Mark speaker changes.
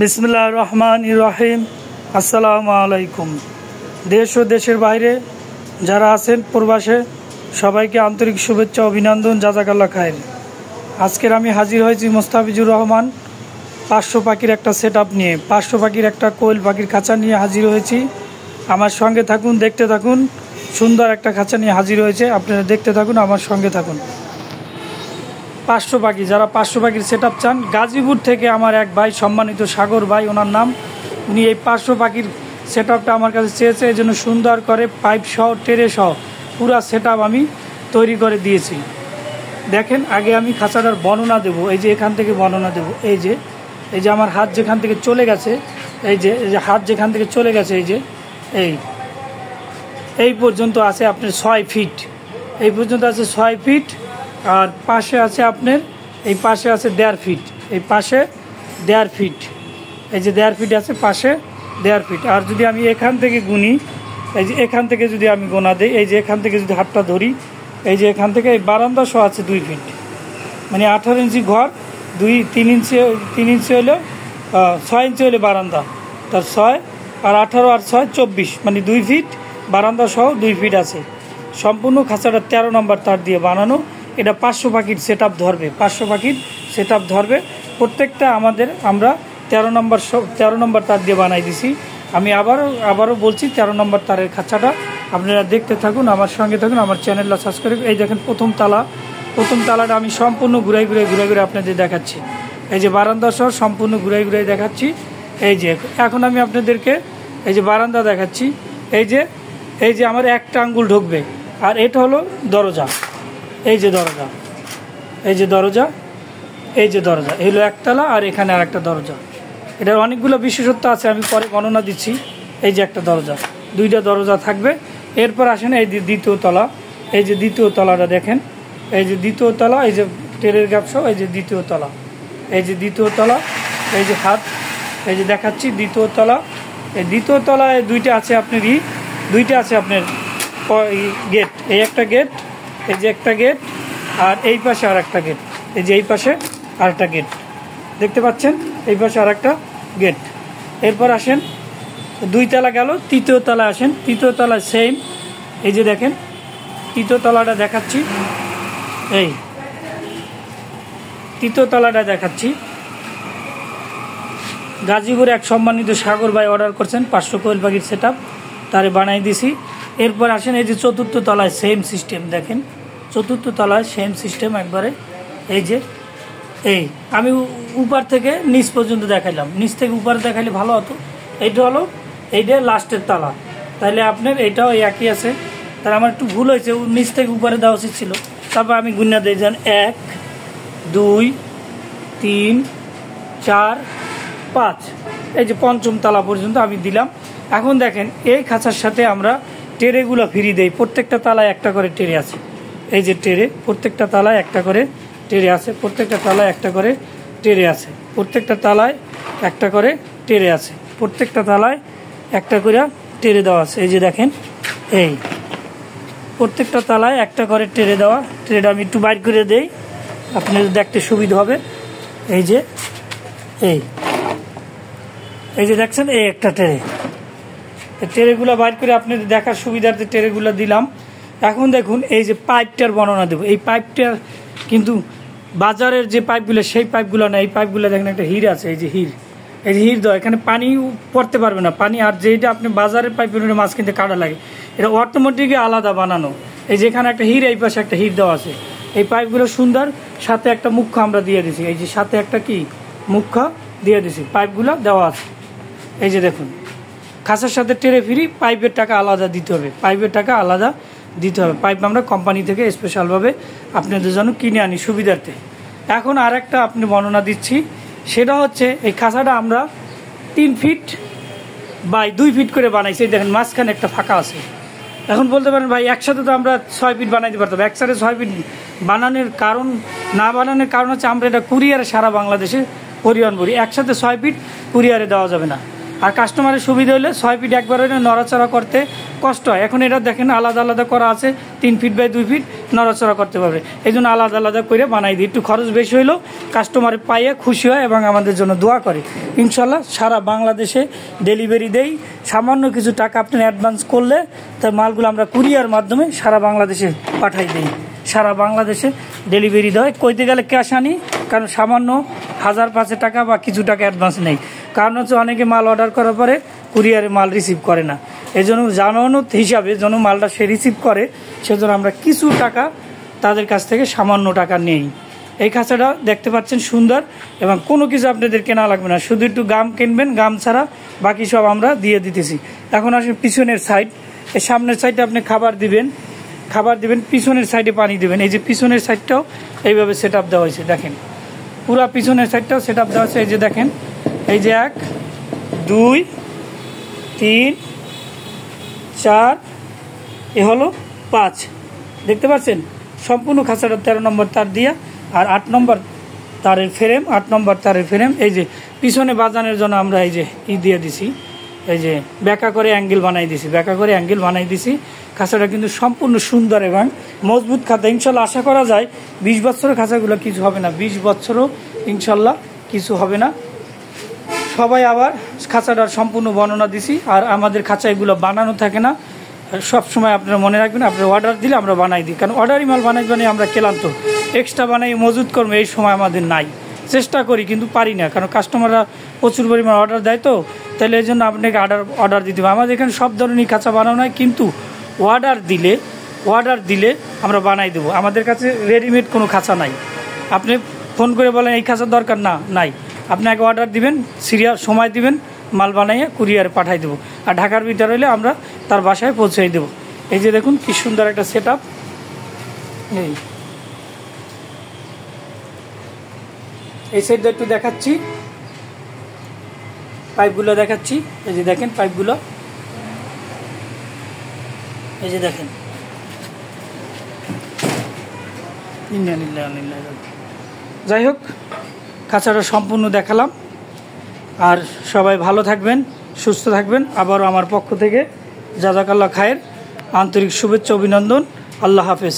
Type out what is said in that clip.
Speaker 1: বিসমিল্লাহির রহমানির রহিম। আসসালামু আলাইকুম। দেশ ও দেশের বাইরে যারা আছেন প্রবাসে, সবাইকে আন্তরিক শুভেচ্ছা, অভিনন্দন, জাযাকাল্লাহ খায়ের। আজকের আমি হাজির হয়েছি মোস্তাফিজুর রহমান 500 পাখির একটা সেট আপ নিয়ে, 500 পাখির একটা কোয়েল পাখির খাঁচা নিয়ে হাজির হয়েছি। আমার সঙ্গে থাকুন, দেখতে থাকুন। সুন্দর একটা খাঁচা নিয়ে হাজির হয়েছে, আপনারা দেখতে থাকুন, আমার সঙ্গে থাকুন। 500 পাখি, যারা 500 পাখির সেট আপ চান, গাজীপুর থেকে আমার এক ভাই, সম্মানিত সাগর ভাই ওনার নাম, উনি এই 500 পাখির সেট আপটা আমার কাছে চেয়েছে। এই জন্য সুন্দর করে পাইপ সহ, টেরে সহ পুরা সেট আপ আমি তৈরি করে দিয়েছি। দেখেন, আগে আমি খাঁচাটার বর্ণনা দেবো। এই যে এখান থেকে বর্ণনা দেবো। এই যে আমার হাত যেখান থেকে চলে গেছে, এই যে হাত যেখান থেকে চলে গেছে, এই পর্যন্ত আছে আপনার 6 ফিট। এই পর্যন্ত আছে 6 ফিট। আর পাশে আছে আপনার, এই পাশে আছে 1.5 ফিট। এই পাশে 1.5 ফিট। এই যে 1.5 ফিট আছে, পাশে 1.5 ফিট। আর যদি আমি এখান থেকে গুনি, এই যে এখান থেকে যদি আমি গোনা দিই, এই যে এখান থেকে যদি হাতটা ধরি, এই যে এখান থেকে এই বারান্দা সহ আছে 2 ফিট, মানে 18 ইঞ্চি ঘর, 3 ইঞ্চি হলো 6 ইঞ্চি হলে বারান্দা, তার 6 আর 18 আর 6 24, মানে 2 ফিট বারান্দা সহ 2 ফিট আছে। সম্পূর্ণ খাঁচাটা 13 নম্বর তার দিয়ে বানানো। এটা 500 পাখির সেট আপ ধরবে, 500 পাখির সেট আপ ধরবে। প্রত্যেকটা আমরা 13 নম্বর তার দিয়ে বানাই দিছি। আমি আবারও বলছি, 13 নম্বর তারের খাঁচাটা আপনারা দেখতে থাকুন, আমার সঙ্গে থাকুন, আমার চ্যানেলটা সাবস্ক্রাইব। এই দেখেন প্রথম তালাটা আমি সম্পূর্ণ ঘুরাই আপনাদের দেখাচ্ছি। এই যে বারান্দা সহ সম্পূর্ণ ঘুরাই দেখাচ্ছি। এই যে এখন আমি আপনাদেরকে এই যে বারান্দা দেখাচ্ছি। এই যে আমার একটা আঙ্গুল ঢুকবে, আর এটা হলো দরজা। এই যে দরজা, এই হলো একতলা, আর এখানে আর একটা দরজা। এটার অনেকগুলো বিশেষত্ব আছে, আমি পরে গণনা দিচ্ছি। এই যে একটা দরজা, 2টা দরজা থাকবে। এরপর আসেন এই যে দ্বিতীয় তলা। এই যে দ্বিতীয় তলাটা দেখেন, এই যে দ্বিতীয় তলা, এই যে টেরের গ্যাপসহ, এই যে দ্বিতীয় তলা, এই যে দ্বিতীয় তলা, এই যে হাত, এই যে দেখাচ্ছি দ্বিতীয় তলা। এই দ্বিতীয় তলায় 2টা আছে আপনার গেট। এই একটা গেট, এই যে একটা গেট, আর এই পাশে আর একটা গেট। এই যে এই পাশে আর একটা গেট দেখতে পাচ্ছেন, এই পাশে আর একটা গেট। এরপর আসেন 2 তলা গেল, তৃতীয় তলা আসেন। তৃতীয় তলা সেম। এই যে দেখেন তৃতীয় তলাটা দেখাচ্ছি। এই তৃতীয় তলাটা দেখাচ্ছি। গাজীপুরে এক সম্মানিত সাগর ভাই অর্ডার করছেন 500 কোয়েল পাখির সেট আপ, তারে বানাই দিছি। এরপর আসেন এই যে চতুর্থ তলায় সেম সিস্টেম। দেখেন চতুর্থ তলায় সেম সিস্টেম একবারে। এই আমি উপর থেকে নিচ পর্যন্ত দেখাইলাম, নিচ থেকে উপরে দেখাইলে ভালো হতো। এইটা লাস্টের তালা, তাহলে আপনার এইটাও একই আছে। তাহলে আমার একটু ভুল হয়েছে, নিচ থেকে উপরে দেওয়া উচিত ছিল। তারপর আমি গুণা দিয়ে যান 1 2 3 4 5, এই যে 5ম তলা পর্যন্ত আমি দিলাম। এখন দেখেন এই খাঁচার সাথে আমরা টেরেগুলো ফ্রি দেই। প্রত্যেকটা তালায় একটা করে টেরে আছে। এই যে টেরে, প্রত্যেকটা তালায় একটা করে টেরে আছে, প্রত্যেকটা তালায় একটা করে টেরে আছে, প্রত্যেকটা তালায় একটা করে টেরে আছে, প্রত্যেকটা তালায় একটা করে টেরে দেওয়া আছে। এই যে দেখেন, এই প্রত্যেকটা তালায় একটা করে টেরে দেওয়া। ট্রেটা আমি একটু বাইর করে দেই, আপনাদের দেখতে সুবিধা হবে। এই যে দেখছেন, এই একটা টেরেগুলো বাইর করে আপনাদের দেখার সুবিধার্থে টেরেগুলো দিলাম। এখন দেখুন এই যে পাইপটার বর্ণনা দেবো। এই পাইপটার কিন্তু বাজারের যে পাইপগুলো, সেই পাইপগুলো না। এই পাইপগুলো দেখেন একটা হির আছে, এই যে হির দেওয়া। এখানে পানি পড়তে পারবে না, পানি। আর যেটা আপনি বাজারের পাইপের মাছ কিনতে কাটা লাগে, এটা অটোমেটিকই আলাদা বানানো। এই যেখানে একটা হির, এই পাশে একটা হির দেওয়া আছে। এই পাইপগুলো সুন্দর, সাথে একটা মুখ্য আমরা দিয়ে দিছি। এই যে সাথে একটা মুখ্য দিয়ে দিছি, পাইপগুলো দেওয়া আছে। এই যে দেখুন, খাঁচার সাথে টেরে ফ্রি, পাইপের টাকা আলাদা দিতে হবে, পাইপ আমরা কোম্পানি থেকে স্পেশালভাবে আপনাদের জন্য কিনে আনি সুবিধার্থে। এখন আর একটা আপনি বর্ণনা দিচ্ছি, সেটা হচ্ছে এই খাঁচাটা আমরা 3 ফিট বাই 2 ফিট করে বানাইছি। দেখেন মাঝখানে একটা ফাঁকা আছে। এখন বলতে পারেন ভাই একসাথে তো আমরা 6 ফিট বানাইতে পারতাম। একসাথে 6 ফিট বানানোর কারণ হচ্ছে আমরা এটা কুরিয়ারে সারা বাংলাদেশে পরিবহন করি। একসাথে 6 ফিট কুরিয়ারে দেওয়া যাবে না। আর কাস্টমারের সুবিধা হলে 6 ফিট একবারে নড়াচড়া করতে কষ্ট হয়। এখন এটা দেখেন আলাদা আলাদা করা আছে, 3 ফিট বাই 2 ফিট। নড়াচড়া করতে পারবে। এই জন্য আলাদা আলাদা করে বানাই দিই। একটু খরচ বেশি হইলেও কাস্টমারে পাইয়ে খুশি হয় এবং আমাদের জন্য দোয়া করে। ইনশাল্লাহ সারা বাংলাদেশে ডেলিভারি দেই। সামান্য কিছু টাকা আপনি অ্যাডভান্স করলে তার মালগুলো আমরা কুরিয়ার মাধ্যমে সারা বাংলাদেশে পাঠাই দিই। সারা বাংলাদেশে ডেলিভারি দেয়। কইতে গেলে ক্যাশ আনি, কারণ সামান্য 1000-500 টাকা বা কিছু টাকা অ্যাডভান্স নেই। কারণ হচ্ছে অনেকে মাল অর্ডার করার পরে কুরিয়ারে মাল রিসিভ করে না। এই জন্য জামানত হিসাবে যেন মালটা সে রিসিভ করে, সেজন্য আমরা কিছু টাকা তাদের কাছ থেকে সামান্য টাকা নেই। এই খাঁচাটা দেখতে পাচ্ছেন সুন্দর, এবং কোনো কিছু আপনাদের কেনা লাগবে না, শুধু একটু গাম কিনবেন, গাম ছাড়া বাকি সব আমরা দিয়ে দিতেছি। এখন আসেন পিছনের সাইড। এই সামনের সাইডে আপনি খাবার দিবেন, পিছনের সাইডে পানি দিবেন। এই যে পিছনের সাইডটাও এইভাবে সেট আপ দেওয়া হয়েছে, দেখেন পুরা পিছনের সাইডটাও সেট আপ দেওয়া হয়েছে। এই যে দেখেন, এই যে 1 2 3 4 এ হলো 5, দেখতে পাচ্ছেন সম্পূর্ণ খাঁচাটা 13 নম্বর তার দিয়া, আর 8 নম্বর তারের ফ্রেম, 8 নম্বর তারের ফ্রেম। এই যে পিছনে বাজানোর জন্য আমরা এই যে দিয়ে দিছি, এই যে ব্যাকা করে অ্যাঙ্গেল বানাই দিছি। খাঁচাটা কিন্তু সম্পূর্ণ সুন্দর এবং মজবুত খাঁচা। ইনশাল্লাহ আশা করা যায় 20 বছরের খাঁচাগুলো কিছু হবে না, 20 বছরও ইনশাল্লাহ কিছু হবে না। সবাই আবার খাঁচাটার সম্পূর্ণ বর্ণনা দিছি। আর আমাদের খাঁচা এগুলো বানানো থাকে না, সব সময় আপনারা মনে রাখবেন, আপনারা অর্ডার দিলে আমরা বানাই দিই, কারণ অর্ডারই মাল বানাই আমরা ক্লান্ত। এক্সট্রা বানাই মজুত করবো এই সময় আমাদের নাই। চেষ্টা করি কিন্তু পারি না, কারণ কাস্টমাররা প্রচুর পরিমাণ অর্ডার দেয়, তো তাহলে এই জন্য আপনাকে অর্ডার দিতে হবে। আমাদের এখানে সব ধরনের খাঁচা বানানো হয়, কিন্তু অর্ডার দিলে আমরা বানাই দেবো। আমাদের কাছে রেডিমেড কোনো খাঁচা নাই। আপনি ফোন করে বলেন এই খাঁচার দরকার, নাই, আপনি আগে অর্ডার দিবেন, সিরিয়াল সময় দিবেন, মাল বানাইয়ে কুরিয়ারে পাঠাই দেবো। আর ঢাকার ভিতরে হলে আমরা তার বাসায় পৌঁছে দেবো। এই যে দেখুন কি সুন্দর একটা সেট আপ। এই সাইডটা একটু দেখাচ্ছি, পাইপগুলো দেখাচ্ছি। এই যে দেখেন পাইপগুলো, এই যে দেখেন। যাই হোক, খাঁচাটা সম্পূর্ণ দেখালাম। আর সবাই ভালো থাকবেন, সুস্থ থাকবেন। আবারও আমার পক্ষ থেকে জাযাকাল্লাহ খায়ের আন্তরিক শুভেচ্ছা, অভিনন্দন। আল্লাহ হাফেজ।